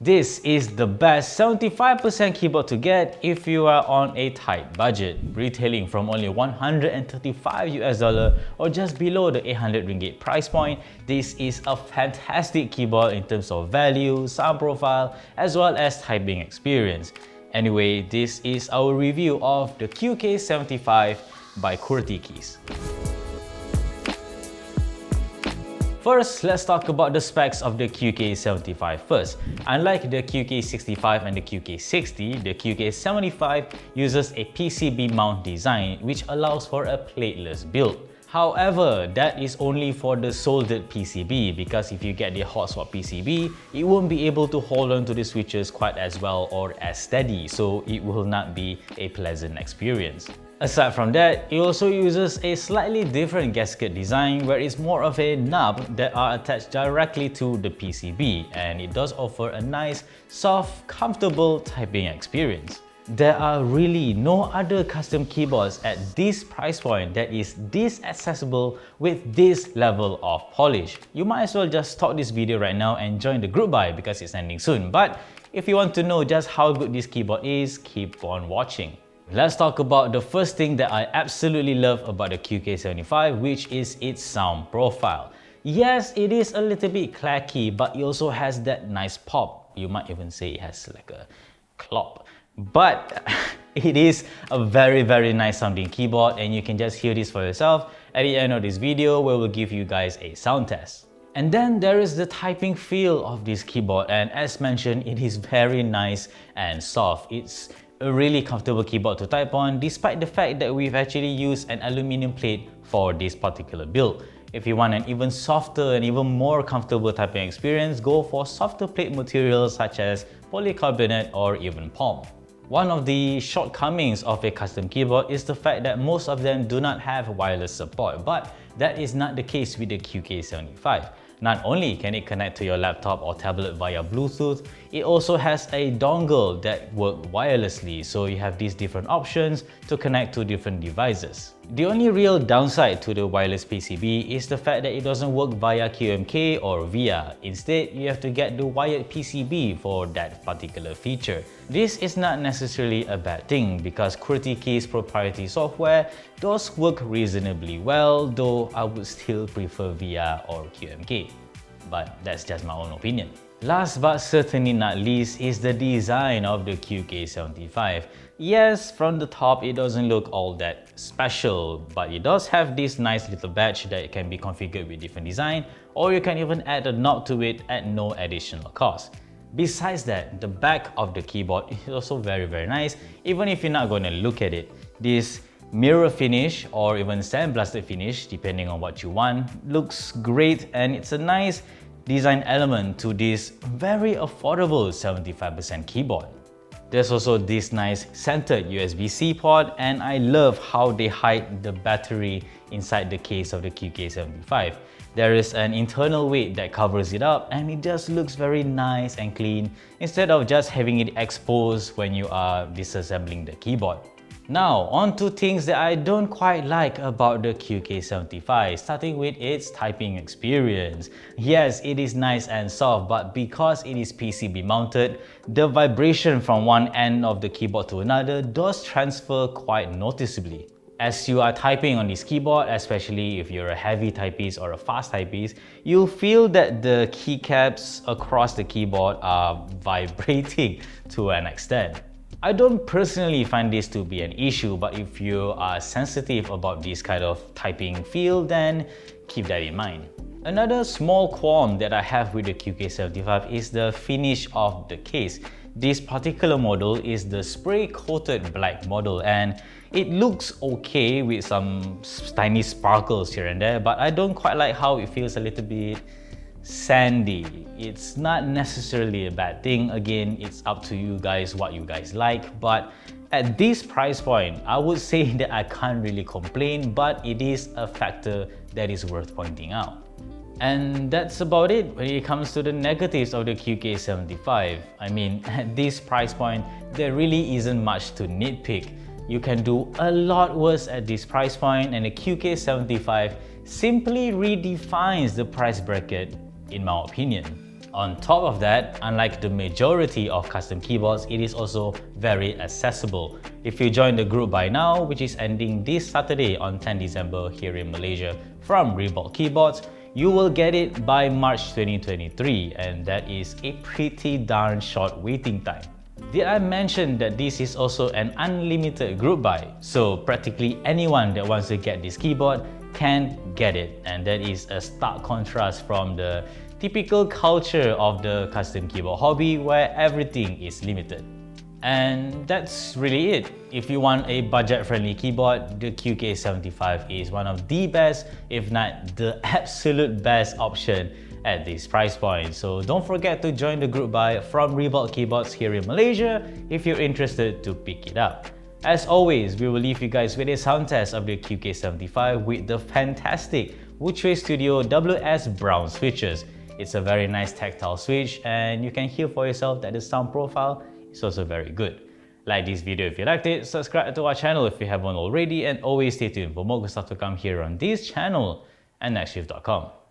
This is the best 75% keyboard to get if you are on a tight budget, retailing from only 135 US dollar or just below the 800 ringgit price point. This is a fantastic keyboard in terms of value, sound profile, as well as typing experience. Anyway, this is our review of the QK75 by Qwertykeys. First, let's talk about the specs of the QK75 first. Unlike the QK65 and the QK60, the QK75 uses a PCB mount design which allows for a plateless build. However, that is only for the soldered PCB, because if you get the hot swap PCB, it won't be able to hold on to the switches quite as well or as steady, so it will not be a pleasant experience. Aside from that, it also uses a slightly different gasket design where it's more of a knob that are attached directly to the PCB, and it does offer a nice, soft, comfortable typing experience. There are really no other custom keyboards at this price point that is this accessible with this level of polish. You might as well just stop this video right now and join the group buy because it's ending soon. But if you want to know just how good this keyboard is, keep on watching. Let's talk about the first thing that I absolutely love about the QK75, which is its sound profile. Yes, it is a little bit clacky, but it also has that nice pop. You might even say it has like a clop. But it is a very nice sounding keyboard, and you can just hear this for yourself at the end of this video where we'll give you guys a sound test. And then there is the typing feel of this keyboard, and as mentioned, it is very nice and soft. It's a really comfortable keyboard to type on, despite the fact that we've actually used an aluminium plate for this particular build. If you want an even softer and even more comfortable typing experience, go for softer plate materials such as polycarbonate or even POM. One of the shortcomings of a custom keyboard is the fact that most of them do not have wireless support, but that is not the case with the QK75. Not only can it connect to your laptop or tablet via Bluetooth, it also has a dongle that works wirelessly, so you have these different options to connect to different devices. The only real downside to the wireless PCB is the fact that it doesn't work via QMK or VIA. Instead, you have to get the wired PCB for that particular feature. This is not necessarily a bad thing because Qwertykeys proprietary software does work reasonably well, though I would still prefer VIA or QMK. But that's just my own opinion. Last but certainly not least is the design of the QK75. Yes, from the top it doesn't look all that special, but it does have this nice little badge that can be configured with different design, or you can even add a knob to it at no additional cost. Besides that, the back of the keyboard is also very nice, even if you're not going to look at it. This mirror finish or even sandblasted finish, depending on what you want, looks great, and it's a nice design element to this very affordable 75% keyboard. There's also this nice centered USB-C port, and I love how they hide the battery inside the case of the QK75. There is an internal weight that covers it up, and it just looks very nice and clean instead of just having it exposed when you are disassembling the keyboard. Now, on to things that I don't quite like about the QK75, starting with its typing experience. Yes, it is nice and soft, but because it is PCB mounted, the vibration from one end of the keyboard to another does transfer quite noticeably. As you are typing on this keyboard, especially if you're a heavy typist or a fast typist, you'll feel that the keycaps across the keyboard are vibrating to an extent. I don't personally find this to be an issue, but if you are sensitive about this kind of typing feel, then keep that in mind. Another small qualm that I have with the QK75 is the finish of the case. This particular model is the spray-coated black model, and it looks okay with some tiny sparkles here and there, but I don't quite like how it feels a little bit sandy. It's not necessarily a bad thing. Again, it's up to you guys what you guys like, but at this price point, I would say that I can't really complain, but it is a factor that is worth pointing out. And that's about it when it comes to the negatives of the QK75. I mean, at this price point, there really isn't much to nitpick. You can do a lot worse at this price point, and the QK75 simply redefines the price bracket, in my opinion. On top of that, unlike the majority of custom keyboards, it is also very accessible. If you join the group buy now, which is ending this Saturday on 10 December here in Malaysia from Reebok Keyboards, you will get it by March 2023, and that is a pretty darn short waiting time. Did I mention that this is also an unlimited group buy? So practically anyone that wants to get this keyboard can get it, and that is a stark contrast from the typical culture of the custom keyboard hobby where everything is limited. And that's really it. If you want a budget-friendly keyboard, the QK75 is one of the best, if not the absolute best option at this price point. So don't forget to join the group buy from Reebok Keyboards here in Malaysia if you're interested to pick it up. As always, we will leave you guys with a sound test of the QK75 with the fantastic Wuque Studio WS Brown switches. It's a very nice tactile switch, and you can hear for yourself that the sound profile is also very good. Like this video if you liked it, subscribe to our channel if you haven't already, and always stay tuned for more good stuff to come here on this channel and nextshift.com.